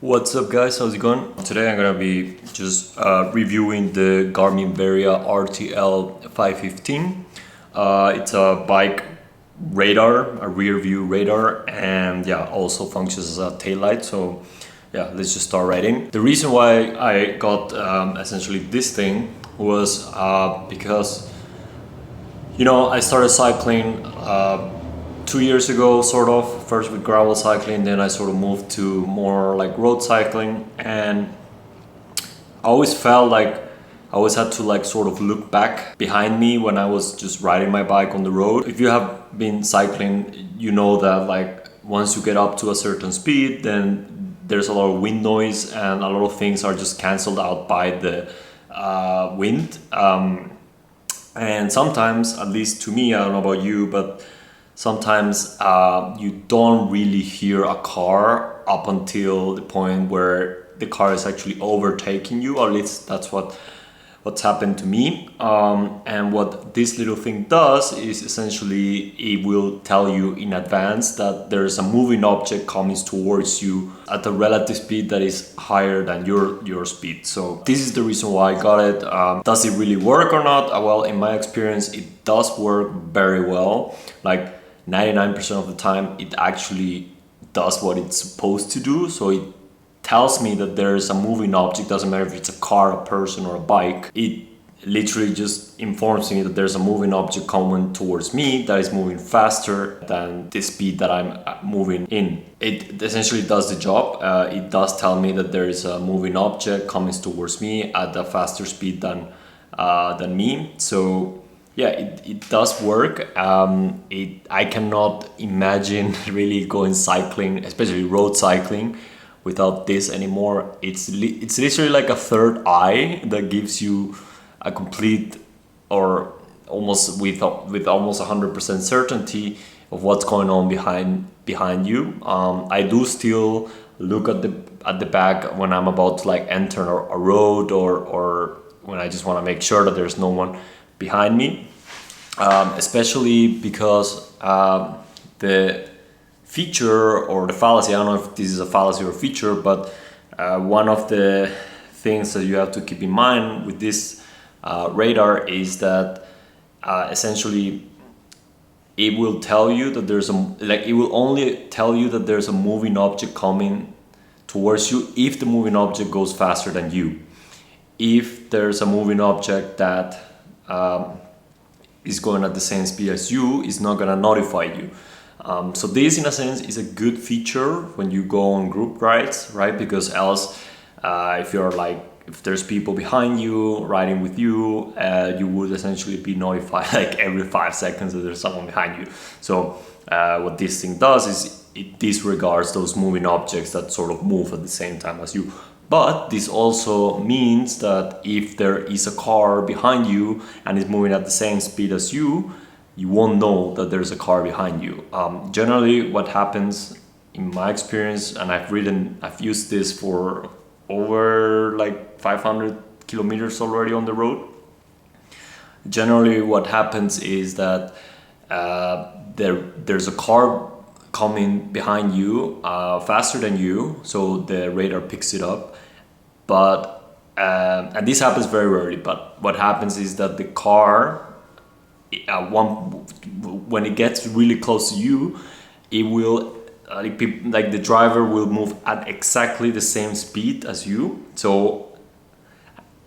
What's up guys, how's it going? Today I'm gonna be just reviewing the Garmin Varia RTL515. It's a bike radar, a rear view radar, and yeah, also functions as a taillight. So yeah, let's just start riding. The reason why I got essentially this thing was because I started cycling 2 years ago, sort of, first with gravel cycling, then I sort of moved to more like road cycling, and I always felt like I always had to like sort of look back behind me when I was just riding my bike on the road. If you have been cycling, you know that like once you get up to a certain speed, then there's a lot of wind noise and a lot of things are just cancelled out by the wind. And sometimes, at least to me, I don't know about you, but sometimes you don't really hear a car up until the point where the car is actually overtaking you, or at least that's what's happened to me. And what this little thing does is essentially it will tell you in advance that there's a moving object coming towards you at a relative speed that is higher than your speed. So this is the reason why I got it. Does it really work or not? Well, in my experience, it does work very well. Like 99% of the time it actually does what it's supposed to do. So it tells me that there's a moving object, doesn't matter if it's a car, a person, or a bike. It literally just informs me that there's a moving object coming towards me that is moving faster than the speed that I'm moving in. It essentially does the job. It does tell me that there is a moving object coming towards me at a faster speed than me. So yeah, it does work. I cannot imagine really going cycling, especially road cycling, without this anymore. It's literally like a third eye that gives you a complete, or almost with almost 100% certainty of what's going on behind you. I do still look at the back when I'm about to like enter a road, or when I just want to make sure that there's no one behind me, especially because the feature or the fallacy, I don't know if this is a fallacy or a feature, but one of the things that you have to keep in mind with this radar is that essentially it will tell you that it will only tell you that there's a moving object coming towards you if the moving object goes faster than you. If there's a moving object that is going at the same speed as you, it's not gonna notify you. So this, in a sense, is a good feature when you go on group rides, right? Because else, if there's people behind you riding with you, you would essentially be notified like every 5 seconds that there's someone behind you. So what this thing does is it disregards those moving objects that sort of move at the same time as you. But this also means that if there is a car behind you and is moving at the same speed as you won't know that there's a car behind you. Generally, what happens in my experience, and I've used this for over like 500 kilometers already on the road. Generally, what happens is that there's a car coming behind you faster than you, so the radar picks it up. But and this happens very rarely. But what happens is that the car, when it gets really close to you, it will like the driver will move at exactly the same speed as you. So,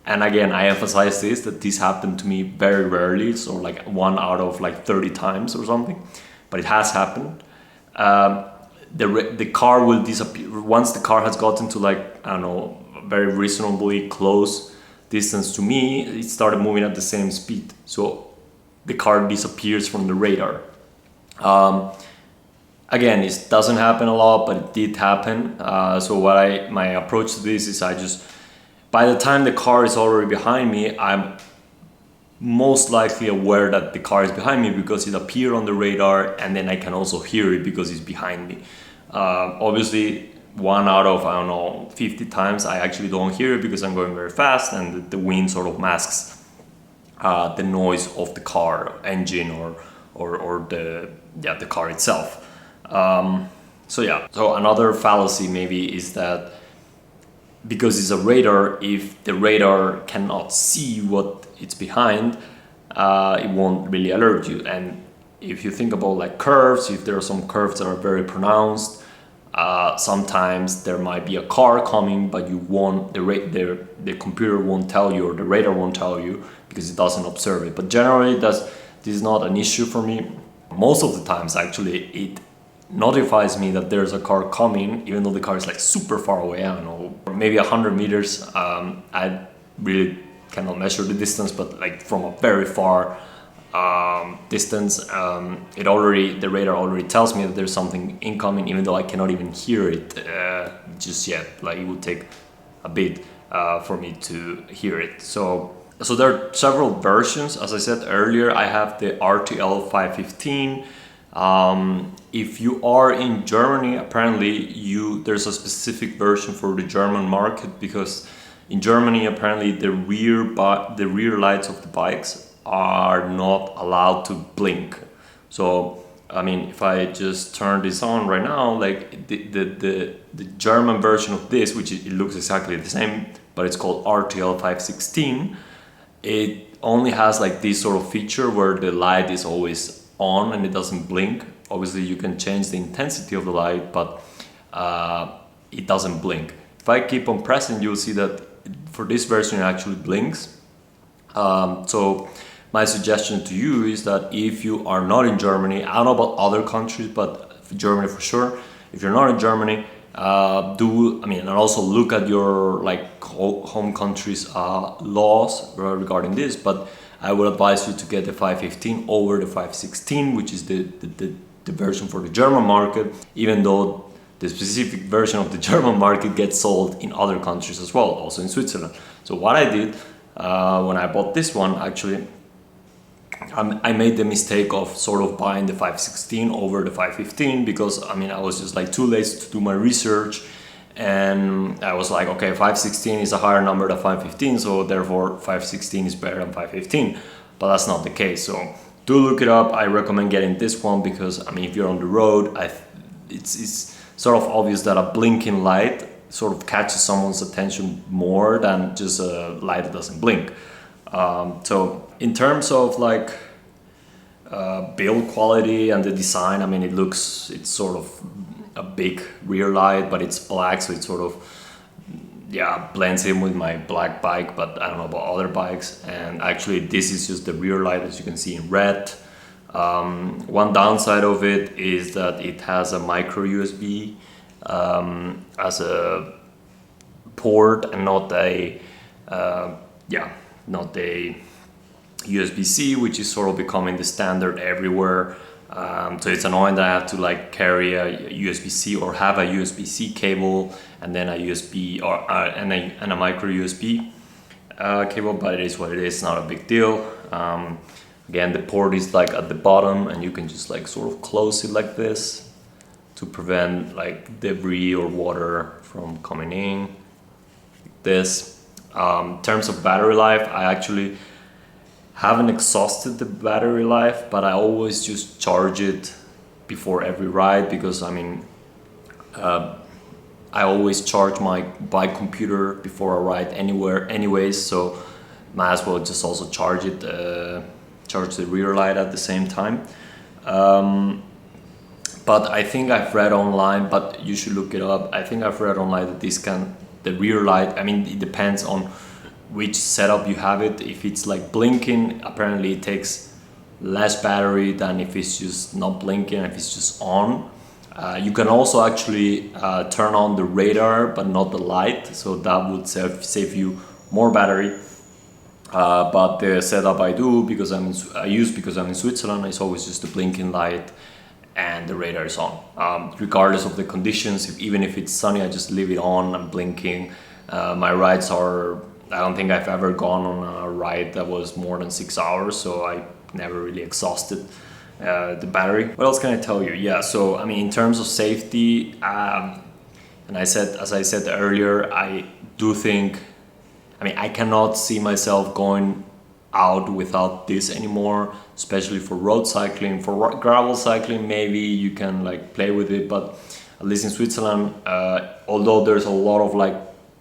and again, I emphasize that this happened to me very rarely, so like 1 out of like 30 times or something, but it has happened. The car will disappear once the car has gotten to like, I don't know, very reasonably close distance to me. It started moving at the same speed, so the car disappears from the radar. Again, it doesn't happen a lot, but it did happen. So my approach to this is by the time the car is already behind me, I'm most likely aware that the car is behind me because it appeared on the radar, and then I can also hear it because it's behind me. Obviously, 1 out of, I don't know, 50 times I actually don't hear it because I'm going very fast, and the wind sort of masks the noise of the car engine or the car itself. So another fallacy maybe is that because it's a radar, if the radar cannot see what it's behind, it won't really alert you. And if you think about like curves, if there are some curves that are very pronounced, sometimes there might be a car coming, but you won't, the computer won't tell you, or the radar won't tell you, because it doesn't observe it. But generally, this is not an issue for me. Most of the times, actually, it notifies me that there's a car coming, even though the car is like super far away. I don't know, maybe 100 meters. I really cannot measure the distance, but like from a very far distance, the radar already tells me that there's something incoming, even though I cannot even hear it just yet. Like, it would take a bit for me to hear it. So there are several versions. As I said earlier, I have the RTL515. If you are in Germany, apparently there's a specific version for the German market, because in Germany apparently the rear lights of the bikes are not allowed to blink. So I mean, if I just turn this on right now, like the German version of this, which it looks exactly the same, but it's called RTL516, it only has like this sort of feature where the light is always on and it doesn't blink. Obviously you can change the intensity of the light, but it doesn't blink. If I keep on pressing, you'll see that for this version it actually blinks. So my suggestion to you is that if you are not in Germany, I don't know about other countries, but Germany for sure, if you're not in Germany, and also look at your like home country's laws regarding this, but I would advise you to get the 515 over the 516, which is the version for the German market, even though the specific version of the German market gets sold in other countries as well, also in Switzerland. So what I did when I bought this one, actually, I made the mistake of sort of buying the 516 over the 515, because I was just like too lazy to do my research, and I was like, okay, 516 is a higher number than 515, so therefore 516 is better than 515, but that's not the case. So do look it up. I recommend getting this one because if you're on the road, it's sort of obvious that a blinking light sort of catches someone's attention more than just a light that doesn't blink. So in terms of like build quality and the design, it's sort of a big rear light, but it's black, so it sort of blends in with my black bike, but I don't know about other bikes. And actually this is just the rear light, as you can see, in red. One downside of it is that it has a micro USB as a port, and not a USB-C, which is sort of becoming the standard everywhere. So it's annoying that I have to like carry a USB-C or have a USB-C cable and then a USB and a micro USB cable, but it is what it is, not a big deal. Again, the port is like at the bottom, and you can just like sort of close it like this to prevent like debris or water from coming in, like this. In terms of battery life, I actually haven't exhausted the battery life, but I always just charge it before every ride, because I always charge my bike computer before a ride anywhere anyways, so might as well just also charge the rear light at the same time. But I think I've read online, but you should look it up, I think I've read online that the rear light, it depends on which setup you have it. If it's like blinking, apparently it takes less battery than if it's just not blinking, if it's just on. You can also actually turn on the radar but not the light, so that would save you more battery. But the setup I do, because I'm in Switzerland, it's always just the blinking light and the radar is on. Regardless of the conditions, even if it's sunny, I just leave it on and blinking. My rides I don't think I've ever gone on a ride that was more than 6 hours, so I never really exhausted the battery. What else can I tell you? Yeah, so in terms of safety, and as I said earlier, I do think, I cannot see myself going out without this anymore, especially for road cycling. For gravel cycling, maybe you can like play with it, but at least in Switzerland, although there's a lot of like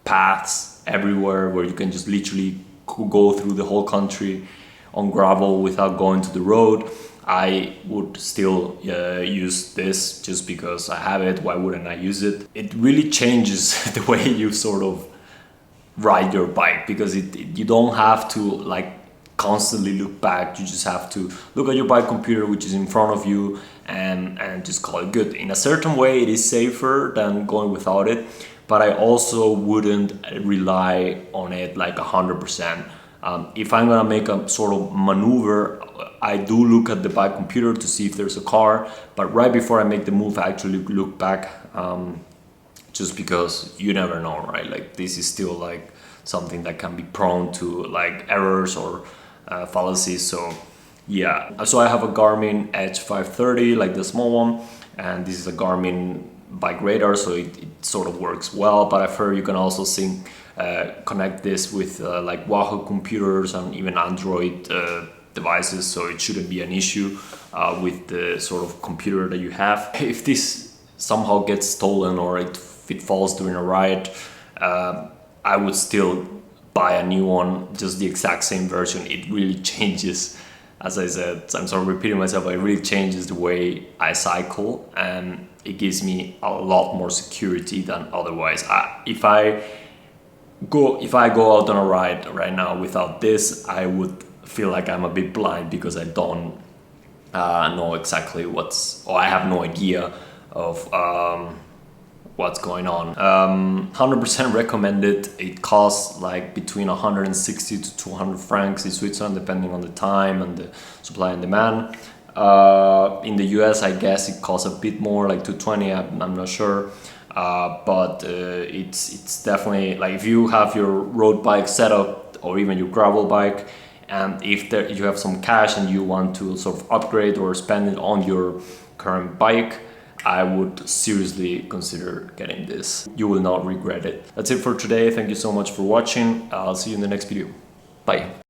paths everywhere where you can just literally go through the whole country on gravel without going to the road, I would still use this just because I have it. Why wouldn't I use it? It really changes the way you sort of ride your bike, because you don't have to like constantly look back. You just have to look at your bike computer, which is in front of you, and just call it good. In a certain way, it is safer than going without it, but I also wouldn't rely on it like 100%. If I'm gonna make a sort of maneuver, I do look at the bike computer to see if there's a car, but right before I make the move, I actually look back, just because you never know, right? Like, this is still like something that can be prone to like errors or fallacies. So yeah, so I have a Garmin Edge 530, like the small one, and this is a Garmin bike radar, so it sort of works well. But I've heard you can also connect this with like Wahoo computers and even Android devices, so it shouldn't be an issue with the sort of computer that you have. If this somehow gets stolen or if it falls during a ride, I would still buy a new one, just the exact same version. It really changes, as I said, I'm sort of repeating myself, but it really changes the way I cycle, and it gives me a lot more security than otherwise. If I go out on a ride right now without this, I would feel like I'm a bit blind, because I don't know exactly I have no idea of what's going on. 100% recommended. It costs like between 160 to 200 francs in Switzerland, depending on the time and the supply and demand. In the US, I guess it costs a bit more, like 220, I'm not sure. But it's definitely, like, if you have your road bike set up, or even your gravel bike, and if you have some cash and you want to sort of upgrade or spend it on your current bike, I would seriously consider getting this. You will not regret it. That's it for today. Thank you so much for watching. I'll see you in the next video. Bye.